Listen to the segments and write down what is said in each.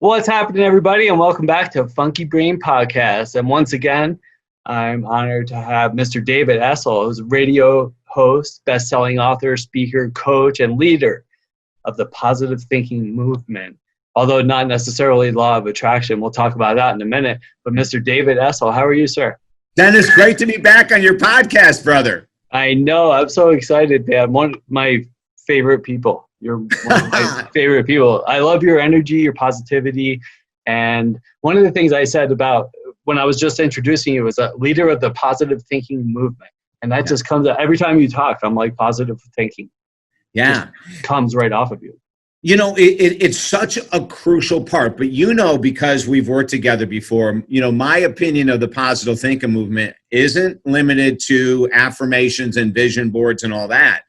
What's happening, everybody, and welcome back to Funky Brain Podcast. And once again, I'm honored to have Mr. David Essel, who's a radio host, best-selling author, speaker, coach, and leader of the positive thinking movement. Although not necessarily law of attraction. We'll talk about that in a minute. But Mr. David Essel, how are you, sir? Dennis, great to be back on your podcast, brother. I know. I'm so excited, man. One of my favorite people. You're one of my favorite people. I love your energy, your positivity. And one of the things I said about when I was just introducing you was a leader of the positive thinking movement. And that just comes out every time you talk. I'm like, positive thinking. Yeah. Just comes right off of you. You know, it's such a crucial part, but because we've worked together before, my opinion of the positive thinking movement isn't limited to affirmations and vision boards and all that.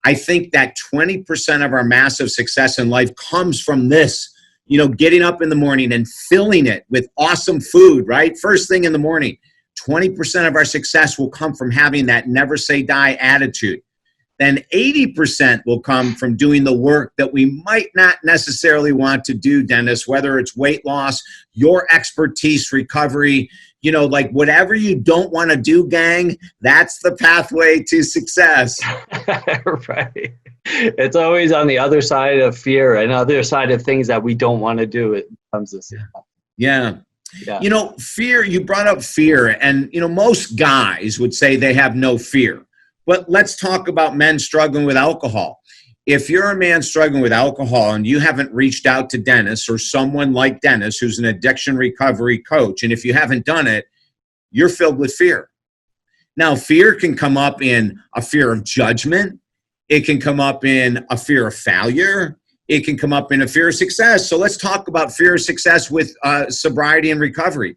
I think that 20% of our massive success in life comes from this, getting up in the morning and filling it with awesome food, right? First thing in the morning, 20% of our success will come from having that never say die attitude. Then 80% will come from doing the work that we might not necessarily want to do, Dennis, whether it's weight loss, your expertise, recovery, like whatever you don't want to do, gang, that's the pathway to success. Right. It's always on the other side of fear and other side of things that we don't want to do. It comes this. Yeah. Fear, you brought up fear, and, most guys would say they have no fear. But let's talk about men struggling with alcohol. If you're a man struggling with alcohol and you haven't reached out to Dennis or someone like Dennis, who's an addiction recovery coach, and if you haven't done it, you're filled with fear. Now, fear can come up in a fear of judgment. It can come up in a fear of failure. It can come up in a fear of success. So let's talk about fear of success with sobriety and recovery.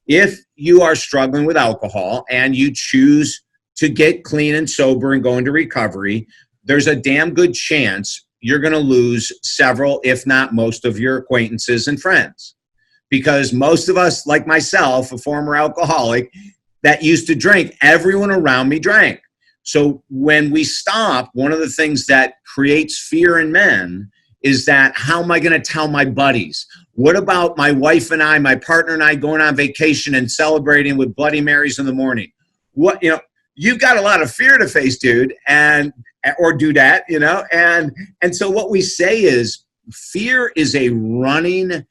If you are struggling with alcohol and you choose to get clean and sober and go into recovery, there's a damn good chance you're going to lose several, if not most of your acquaintances and friends. Because most of us, like myself, a former alcoholic that used to drink, everyone around me drank. So when we stop, one of the things that creates fear in men is that, how am I going to tell my buddies? What about my wife and I, my partner and I going on vacation and celebrating with Bloody Marys in the morning? You've got a lot of fear to face, dude, or do that, and so what we say is fear is a running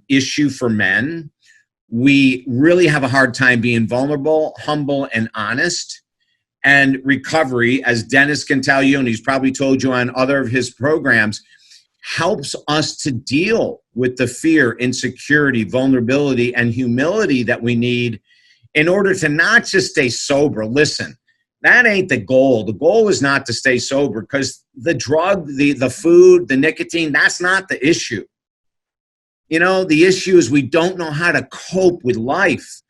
issue for men. We really have a hard time being vulnerable, humble, and honest. And recovery, as Dennis can tell you, and he's probably told you on other of his programs, helps us to deal with the fear, insecurity, vulnerability, and humility that we need in order to not just stay sober. Listen, that ain't the goal. The goal is not to stay sober, because the drug, the food, the nicotine, that's not the issue. The issue is we don't know how to cope with life.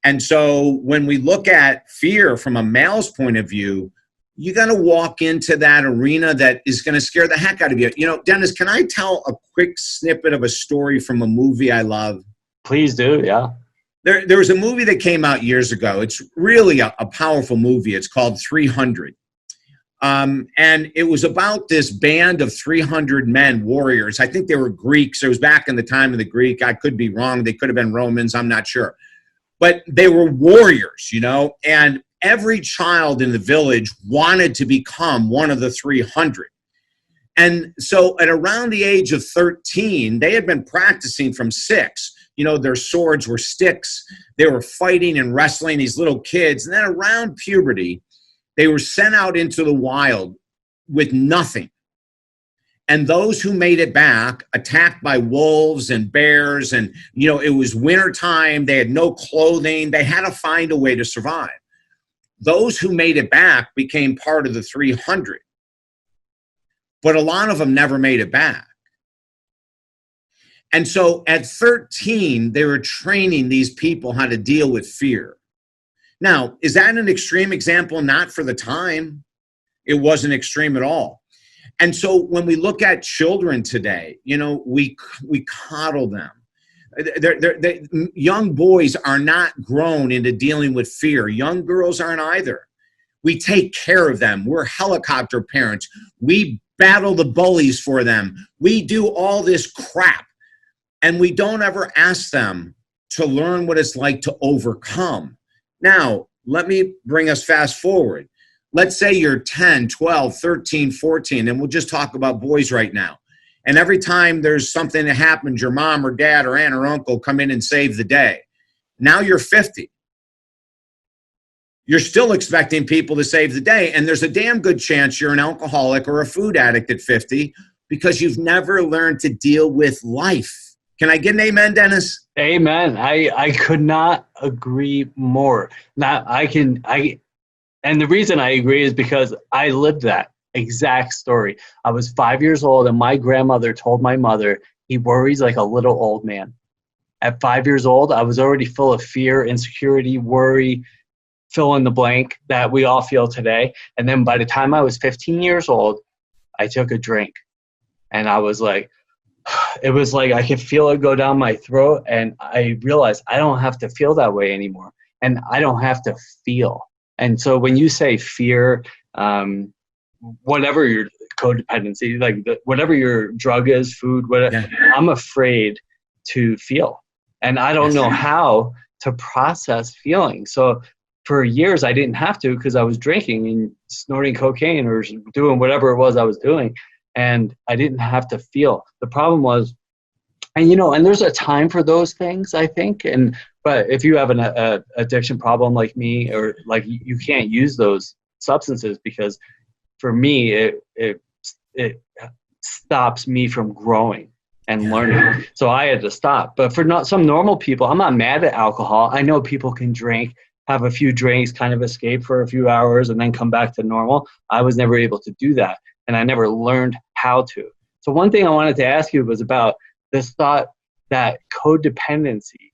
And so when we look at fear from a male's point of view, you got to walk into that arena that is going to scare the heck out of you. Dennis, can I tell a quick snippet of a story from a movie I love? Please do, yeah. There was a movie that came out years ago. It's really a powerful movie. It's called 300. And it was about this band of 300 men, warriors. I think they were Greeks. It was back in the time of the Greek. I could be wrong. They could have been Romans. I'm not sure. But they were warriors, and every child in the village wanted to become one of the 300. And so at around the age of 13, they had been practicing from 6. Their swords were sticks. They were fighting and wrestling, these little kids. And then around puberty, they were sent out into the wild with nothing. And those who made it back, attacked by wolves and bears, and, it was wintertime. They had no clothing. They had to find a way to survive. Those who made it back became part of the 300. But a lot of them never made it back. And so at 13, they were training these people how to deal with fear. Now, is that an extreme example? Not for the time. It wasn't extreme at all. And so when we look at children today, we coddle them. Young boys are not grown into dealing with fear. Young girls aren't either. We take care of them. We're helicopter parents. We battle the bullies for them. We do all this crap. And we don't ever ask them to learn what it's like to overcome. Now, let me bring us fast forward. Let's say you're 10, 12, 13, 14, and we'll just talk about boys right now. And every time there's something that happens, your mom or dad or aunt or uncle come in and save the day. Now you're 50. You're still expecting people to save the day. And there's a damn good chance you're an alcoholic or a food addict at 50 because you've never learned to deal with life. Can I get an amen, Dennis? Amen. I could not agree more. And the reason I agree is because I lived that exact story. I was 5 years old and my grandmother told my mother, he worries like a little old man. At 5 years old, I was already full of fear, insecurity, worry, fill in the blank that we all feel today. And then by the time I was 15 years old, I took a drink and I was like, it was like I could feel it go down my throat, and I realized I don't have to feel that way anymore, and I don't have to feel. And so when you say fear, whatever your codependency, like whatever your drug is, food, whatever, I'm afraid to feel, and I don't know how to process feeling. So for years I didn't have to because I was drinking and snorting cocaine or doing whatever it was I was doing. And I didn't have to feel. The problem was, and there's a time for those things, I think. But if you have an addiction problem like me, or like you can't use those substances because for me, it stops me from growing and learning. So I had to stop. But for some normal people, I'm not mad at alcohol. I know people can drink, have a few drinks, kind of escape for a few hours and then come back to normal. I was never able to do that. And I never learned how to. So one thing I wanted to ask you was about this thought that codependency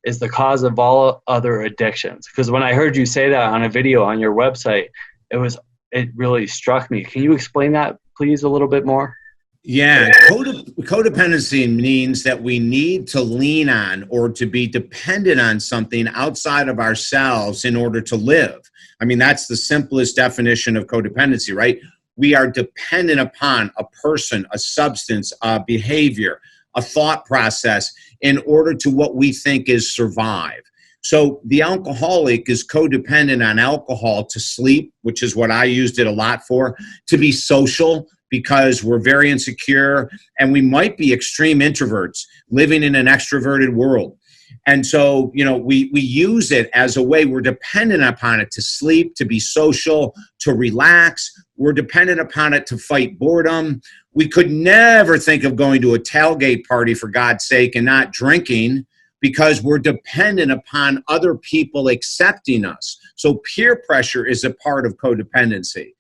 is the cause of all other addictions. Because when I heard you say that on a video on your website, it really struck me. Can you explain that, please, a little bit more? Yeah, codependency means that we need to lean on or to be dependent on something outside of ourselves in order to live. I mean, that's the simplest definition of codependency, right? We are dependent upon a person, a substance, a behavior, a thought process in order to what we think is survive. So the alcoholic is codependent on alcohol to sleep, which is what I used it a lot for, to be social because we're very insecure and we might be extreme introverts living in an extroverted world. And so, we use it as a way, we're dependent upon it to sleep, to be social, to relax. We're dependent upon it to fight boredom. We could never think of going to a tailgate party, for God's sake, and not drinking because we're dependent upon other people accepting us. So peer pressure is a part of codependency.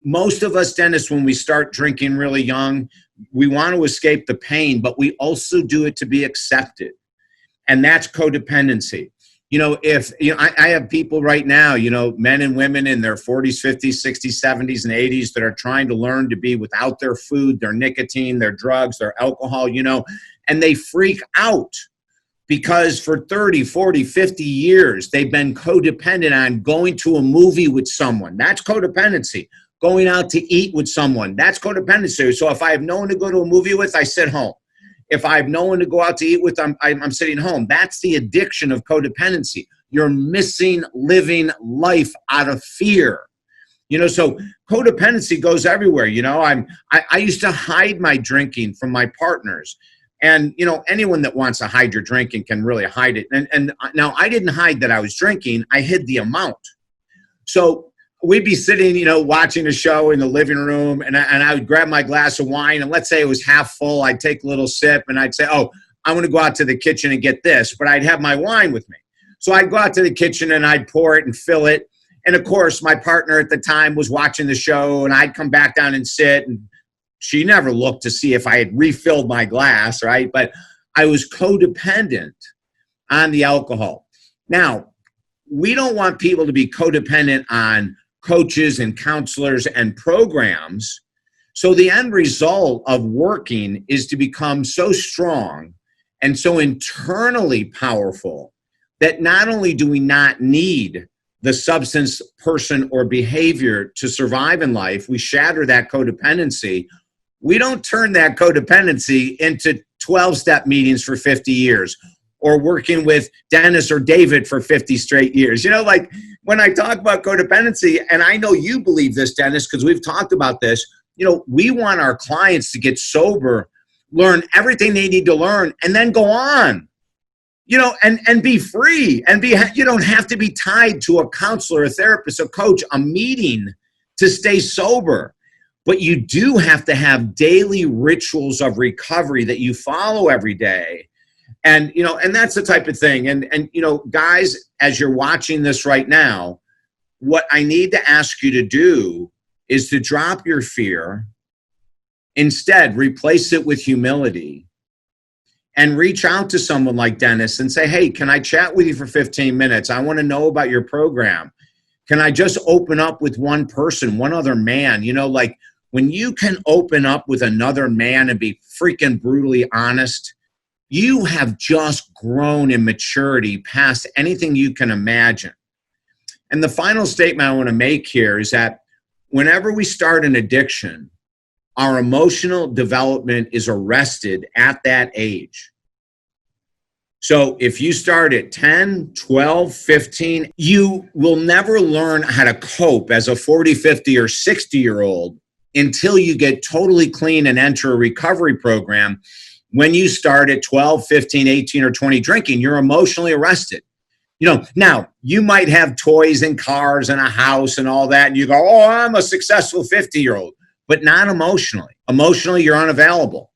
Most of us, Dennis, when we start drinking really young, we want to escape the pain, but we also do it to be accepted. And that's codependency. I have people right now, men and women in their 40s, 50s, 60s, 70s, and 80s that are trying to learn to be without their food, their nicotine, their drugs, their alcohol, and they freak out because for 30, 40, 50 years, they've been codependent on going to a movie with someone. That's codependency. Going out to eat with someone. That's codependency. So if I have no one to go to a movie with, I sit home. If I have no one to go out to eat with, I'm sitting home. That's the addiction of codependency. You're missing living life out of fear. So codependency goes everywhere. I used to hide my drinking from my partners. And, anyone that wants to hide your drinking can really hide it. And now I didn't hide that I was drinking. I hid the amount. So we'd be sitting, watching a show in the living room, and I would grab my glass of wine, and let's say it was half full. I'd take a little sip, and I'd say, oh, I'm going to go out to the kitchen and get this, but I'd have my wine with me. So I'd go out to the kitchen, and I'd pour it and fill it. And, of course, my partner at the time was watching the show, and I'd come back down and sit, and she never looked to see if I had refilled my glass, right? But I was codependent on the alcohol. Now, we don't want people to be codependent on coaches and counselors and programs. So the end result of working is to become so strong and so internally powerful that not only do we not need the substance, person, or behavior to survive in life, we shatter that codependency. We don't turn that codependency into 12-step meetings for 50 years, or working with Dennis or David for 50 straight years. Like when I talk about codependency, and I know you believe this, Dennis, because we've talked about this, we want our clients to get sober, learn everything they need to learn, and then go on, and be free, and you don't have to be tied to a counselor, a therapist, a coach, a meeting to stay sober. But you do have to have daily rituals of recovery that you follow every day. And, and that's the type of thing. And, guys, as you're watching this right now, what I need to ask you to do is to drop your fear, instead replace it with humility, and reach out to someone like Dennis and say, hey, can I chat with you for 15 minutes? I want to know about your program. Can I just open up with one person, one other man? Like when you can open up with another man and be freaking brutally honest, you have just grown in maturity past anything you can imagine. And the final statement I want to make here is that whenever we start an addiction, our emotional development is arrested at that age. So if you start at 10, 12, 15, you will never learn how to cope as a 40, 50, or 60-year-old until you get totally clean and enter a recovery program. When you start at 12, 15, 18, or 20 drinking, you're emotionally arrested. Now you might have toys and cars and a house and all that, and you go, oh, I'm a successful 50-year-old, but not emotionally. Emotionally, you're unavailable,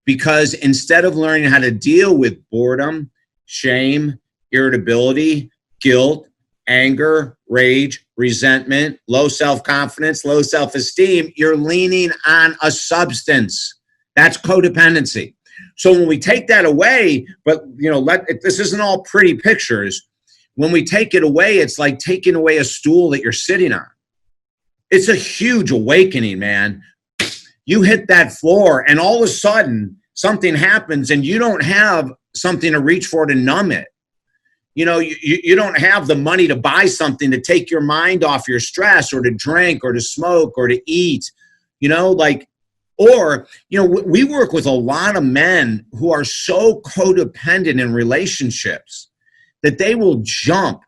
because instead of learning how to deal with boredom, shame, irritability, guilt, anger, rage, resentment, low self-confidence, low self-esteem, you're leaning on a substance. That's codependency. So when we take that away, but this isn't all pretty pictures. When we take it away, it's like taking away a stool that you're sitting on. It's a huge awakening, man. You hit that floor and all of a sudden something happens and you don't have something to reach for to numb it. You don't have the money to buy something to take your mind off your stress, or to drink, or to smoke, or to eat, we work with a lot of men who are so codependent in relationships that they will jump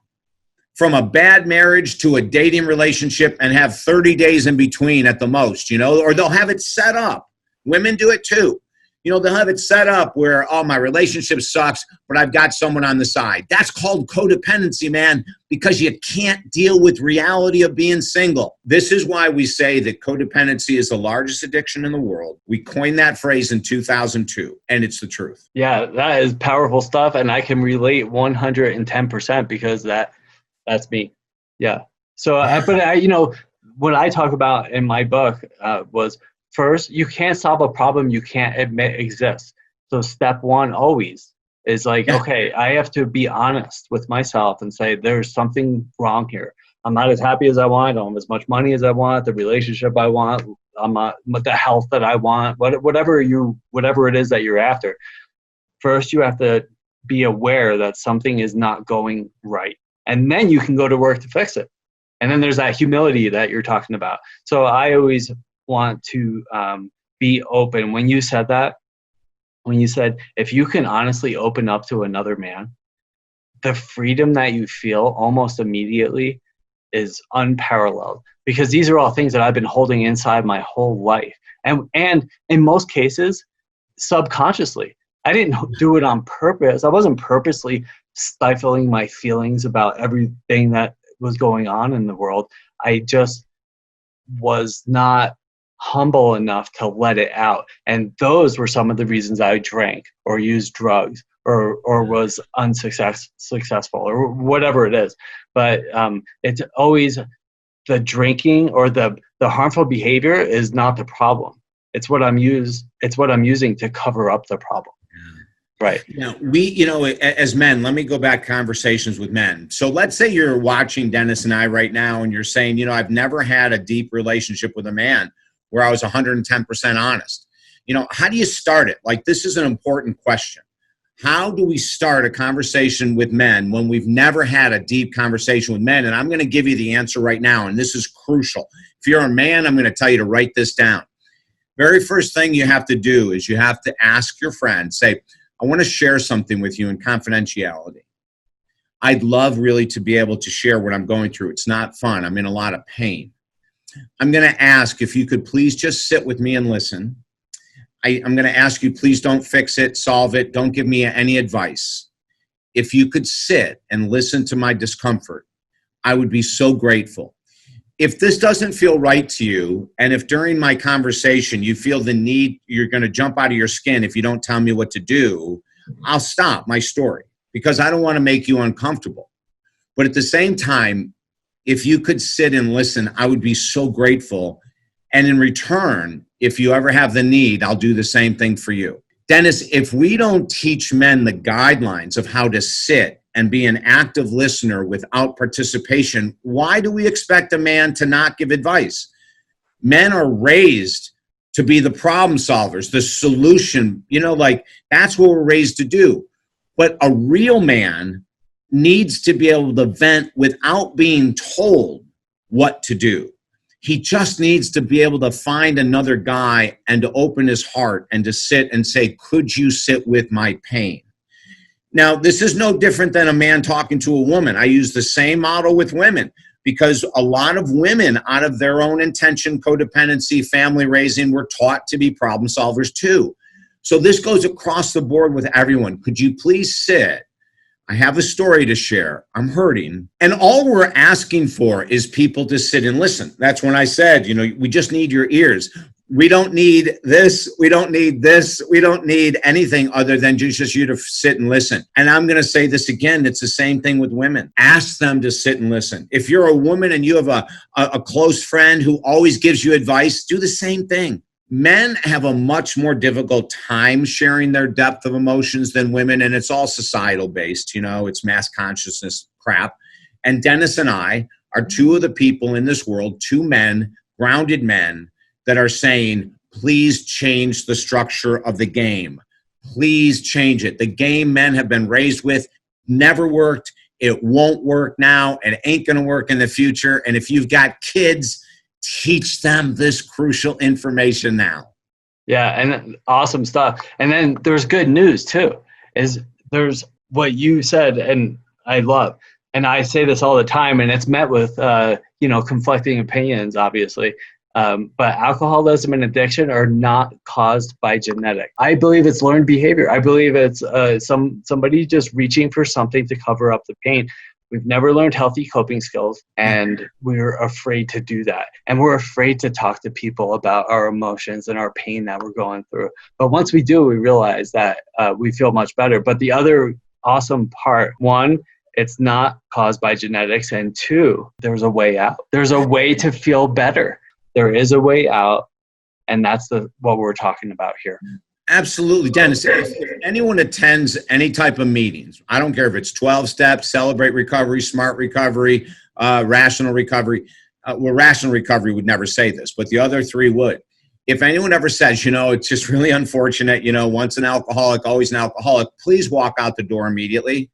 from a bad marriage to a dating relationship and have 30 days in between at the most, or they'll have it set up. Women do it too. They'll have it set up where, oh, my relationship sucks, but I've got someone on the side. That's called codependency, man, because you can't deal with reality of being single. This is why we say that codependency is the largest addiction in the world. We coined that phrase in 2002, and it's the truth. Yeah, that is powerful stuff, and I can relate 110% because that's me. Yeah. So, what I talk about in my book was, first, you can't solve a problem you can't admit exists. So step one always is like, okay, I have to be honest with myself and say, there's something wrong here. I'm not as happy as I want. I don't have as much money as I want, the relationship I want, I'm not the health that I want, whatever it is that you're after. First, you have to be aware that something is not going right. And then you can go to work to fix it. And then there's that humility that you're talking about. So I always want to be open. When you said if you can honestly open up to another man, the freedom that you feel almost immediately is unparalleled, because these are all things that I've been holding inside my whole life, and in most cases subconsciously. I didn't do it on purpose. I wasn't purposely stifling my feelings about everything that was going on in the world. I just was not humble enough to let it out. And those were some of the reasons I drank or used drugs or was unsuccessful or whatever it is. But it's always the drinking or the harmful behavior is not the problem. It's what I'm using to cover up the problem. Right. Now, as men, let me go back conversations with men. So let's say you're watching Dennis and I right now, and you're saying, I've never had a deep relationship with a man where I was 110% honest. How do you start it? Like, this is an important question. How do we start a conversation with men when we've never had a deep conversation with men? And I'm going to give you the answer right now, and this is crucial. If you're a man, I'm going to tell you to write this down. Very first thing you have to do is you have to ask your friend, say, I want to share something with you in confidentiality. I'd love really to be able to share what I'm going through. It's not fun. I'm in a lot of pain. I'm going to ask if you could please just sit with me and listen. I'm going to ask you, please don't fix it, solve it. Don't give me any advice. If you could sit and listen to my discomfort, I would be so grateful. If this doesn't feel right to you, and if during my conversation you feel the need, you're going to jump out of your skin if you don't tell me what to do, I'll stop my story because I don't want to make you uncomfortable. But at the same time, if you could sit and listen, I would be so grateful. And in return, if you ever have the need, I'll do the same thing for you. Dennis, if we don't teach men the guidelines of how to sit and be an active listener without participation, why do we expect a man to not give advice? Men are raised to be the problem solvers, the solution, that's what we're raised to do. But a real man needs to be able to vent without being told what to do. He just needs to be able to find another guy and to open his heart and to sit and say, could you sit with my pain? Now, this is no different than a man talking to a woman. I use the same model with women because a lot of women, out of their own intention, codependency, family raising, were taught to be problem solvers too. So this goes across the board with everyone. Could you please sit? I have a story to share. I'm hurting. And all we're asking for is people to sit and listen. That's when I said, we just need your ears. We don't need this. We don't need this. We don't need anything other than just you to sit and listen. And I'm going to say this again. It's the same thing with women. Ask them to sit and listen. If you're a woman and you have a close friend who always gives you advice, do the same thing. Men have a much more difficult time sharing their depth of emotions than women, and it's all societal based, it's mass consciousness crap. And Dennis and I are two of the people in this world, two men, grounded men, that are saying, please change the structure of the game. Please change it. The game men have been raised with never worked. It won't work now. It ain't going to work in the future. And if you've got kids, teach them this crucial information now. Yeah, and awesome stuff. And then there's good news too, is there's what you said, and I love, and I say this all the time, and it's met with, conflicting opinions, obviously. But alcoholism and addiction are not caused by genetic. I believe it's learned behavior. I believe it's somebody just reaching for something to cover up the pain. We've never learned healthy coping skills, and we're afraid to do that. And we're afraid to talk to people about our emotions and our pain that we're going through. But once we do, we realize that we feel much better. But the other awesome part, one, it's not caused by genetics. And two, there's a way out. There's a way to feel better. There is a way out. And that's what we're talking about here. Absolutely. Dennis, if anyone attends any type of meetings, I don't care if it's 12 steps, celebrate recovery, smart recovery, rational recovery. Rational recovery would never say this, but the other three would. If anyone ever says, it's just really unfortunate, once an alcoholic, always an alcoholic, please walk out the door immediately.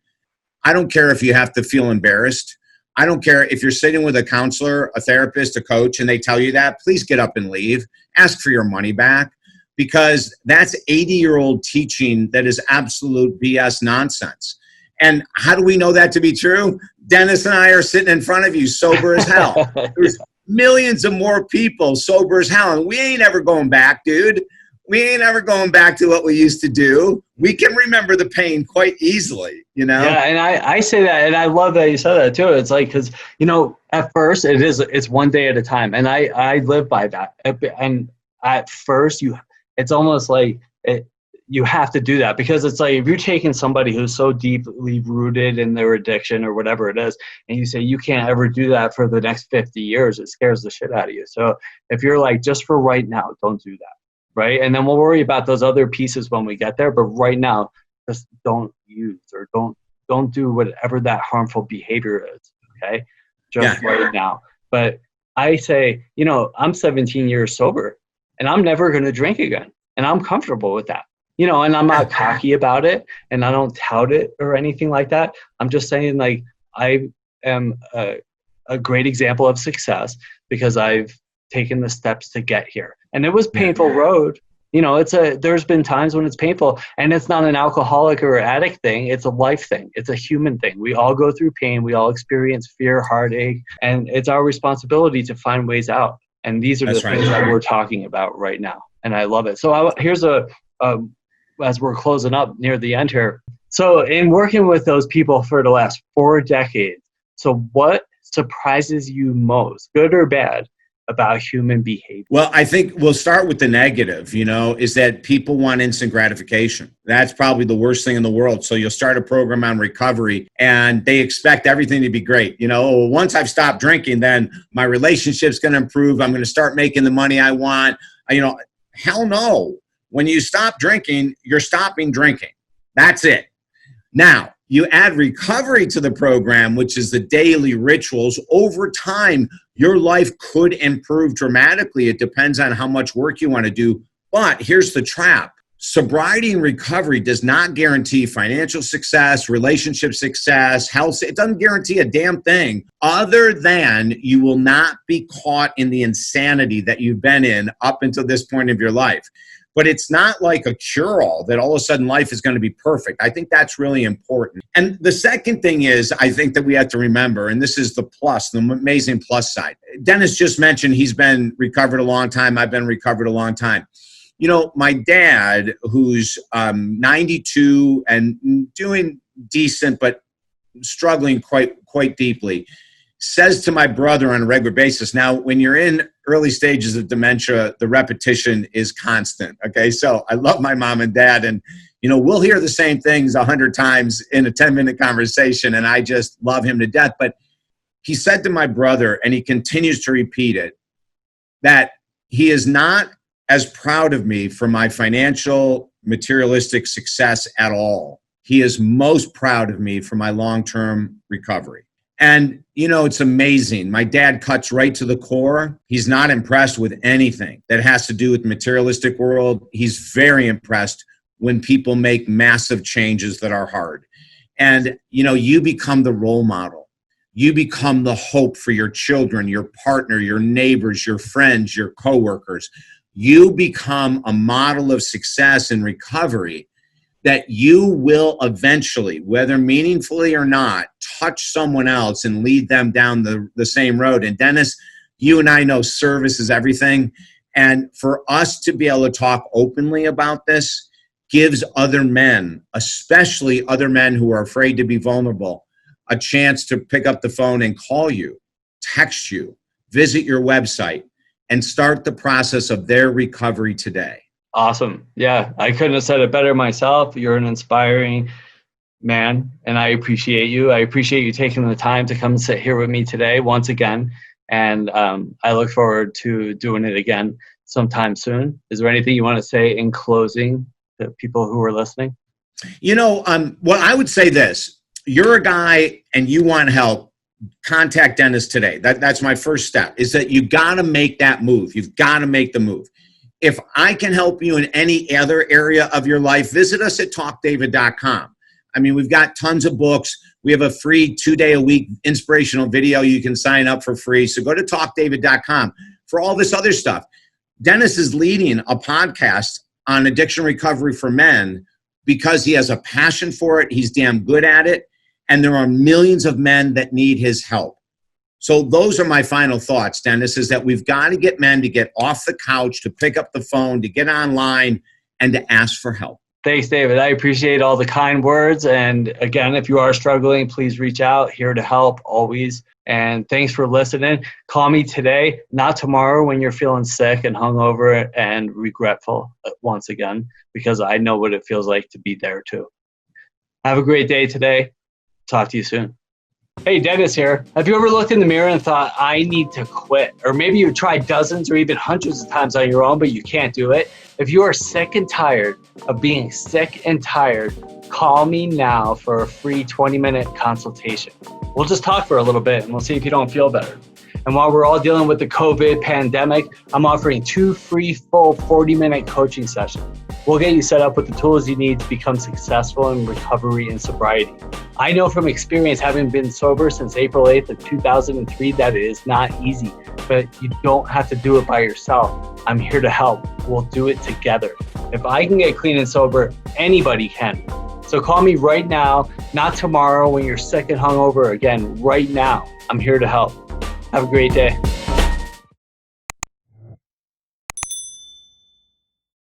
I don't care if you have to feel embarrassed. I don't care if you're sitting with a counselor, a therapist, a coach, and they tell you that, please get up and leave. Ask for your money back. Because that's 80-year-old teaching that is absolute BS nonsense. And how do we know that to be true? Dennis and I are sitting in front of you sober as hell. There's millions of more people sober as hell. And we ain't ever going back, dude. We ain't ever going back to what we used to do. We can remember the pain quite easily, Yeah, and I say that, and I love that you said that too. It's like, because, at first it's one day at a time. And I live by that. And at first it's almost like you have to do that, because it's like if you're taking somebody who's so deeply rooted in their addiction or whatever it is, and you say you can't ever do that for the next 50 years, it scares the shit out of you. So if you're like, just for right now, don't do that, right? And then we'll worry about those other pieces when we get there. But right now, just don't use or don't do whatever that harmful behavior is, okay? Just right now. But I say, I'm 17 years sober, and I'm never going to drink again. And I'm comfortable with that, and I'm not cocky about it, and I don't tout it or anything like that. I'm just saying, like, I am a great example of success because I've taken the steps to get here. And it was a painful road. There's been times when it's painful, and it's not an alcoholic or addict thing. It's a life thing. It's a human thing. We all go through pain. We all experience fear, heartache, and it's our responsibility to find ways out. And these are things that we're talking about right now. And I love it. So here's as we're closing up near the end here. So in working with those people for the last 4 decades, so what surprises you most, good or bad, about human behavior? Well, I think we'll start with the negative, is that people want instant gratification. That's probably the worst thing in the world. So you'll start a program on recovery and they expect everything to be great. Once I've stopped drinking, then my relationship's going to improve. I'm going to start making the money I want. Hell no. When you stop drinking, you're stopping drinking. That's it. Now, you add recovery to the program, which is the daily rituals. Over time, your life could improve dramatically. It depends on how much work you want to do. But here's the trap. Sobriety and recovery does not guarantee financial success, relationship success, health. It doesn't guarantee a damn thing other than you will not be caught in the insanity that you've been in up until this point of your life. But it's not like a cure-all that all of a sudden life is going to be perfect. I think that's really important. And the second thing is, I think that we have to remember, and this is the amazing plus side. Dennis just mentioned he's been recovered a long time. I've been recovered a long time. My dad, who's 92 and doing decent, but struggling quite deeply, says to my brother on a regular basis, now, when you're in early stages of dementia, the repetition is constant. Okay. So I love my mom and dad, and, we'll hear the same things 100 times in a 10-minute conversation. And I just love him to death. But he said to my brother, and he continues to repeat it, that he is not as proud of me for my financial, materialistic success at all. He is most proud of me for my long-term recovery. And, it's amazing. My dad cuts right to the core. He's not impressed with anything that has to do with the materialistic world. He's very impressed when people make massive changes that are hard. And, you become the role model. You become the hope for your children, your partner, your neighbors, your friends, your coworkers. You become a model of success and recovery that you will eventually, whether meaningfully or not, touch someone else and lead them down the same road. And Dennis, you and I know service is everything. And for us to be able to talk openly about this gives other men, especially other men who are afraid to be vulnerable, a chance to pick up the phone and call you, text you, visit your website, and start the process of their recovery today. Awesome. Yeah, I couldn't have said it better myself. You're an inspiring man, and I appreciate you. I appreciate you taking the time to come sit here with me today once again, and I look forward to doing it again sometime soon. Is there anything you want to say in closing to people who are listening? Well, I would say this. You're a guy and you want help, contact Dennis today. That's my first step, is that you got to make that move. You've got to make the move. If I can help you in any other area of your life, visit us at talkdavid.com. I mean, we've got tons of books. We have a free 2-day-a-week inspirational video you can sign up for free. So go to talkdavid.com for all this other stuff. Dennis is leading a podcast on addiction recovery for men because he has a passion for it. He's damn good at it. And there are millions of men that need his help. So those are my final thoughts, Dennis, is that we've got to get men to get off the couch, to pick up the phone, to get online, and to ask for help. Thanks, David. I appreciate all the kind words. And again, if you are struggling, please reach out. Here to help always. And thanks for listening. Call me today, not tomorrow when you're feeling sick and hungover and regretful once again, because I know what it feels like to be there too. Have a great day today. Talk to you soon. Hey, Dennis here. Have you ever looked in the mirror and thought, I need to quit? Or maybe you've tried dozens or even hundreds of times on your own, but you can't do it. If you are sick and tired of being sick and tired, call me now for a free 20-minute consultation. We'll just talk for a little bit and we'll see if you don't feel better. And while we're all dealing with the COVID pandemic, I'm offering 2 free full 40-minute coaching sessions. We'll get you set up with the tools you need to become successful in recovery and sobriety. I know from experience, having been sober since April 8th of 2003, that it is not easy. but you don't have to do it by yourself. I'm here to help. We'll do it together. If I can get clean and sober, anybody can. So call me right now, not tomorrow when you're sick and hungover. Again, right now. I'm here to help. Have a great day.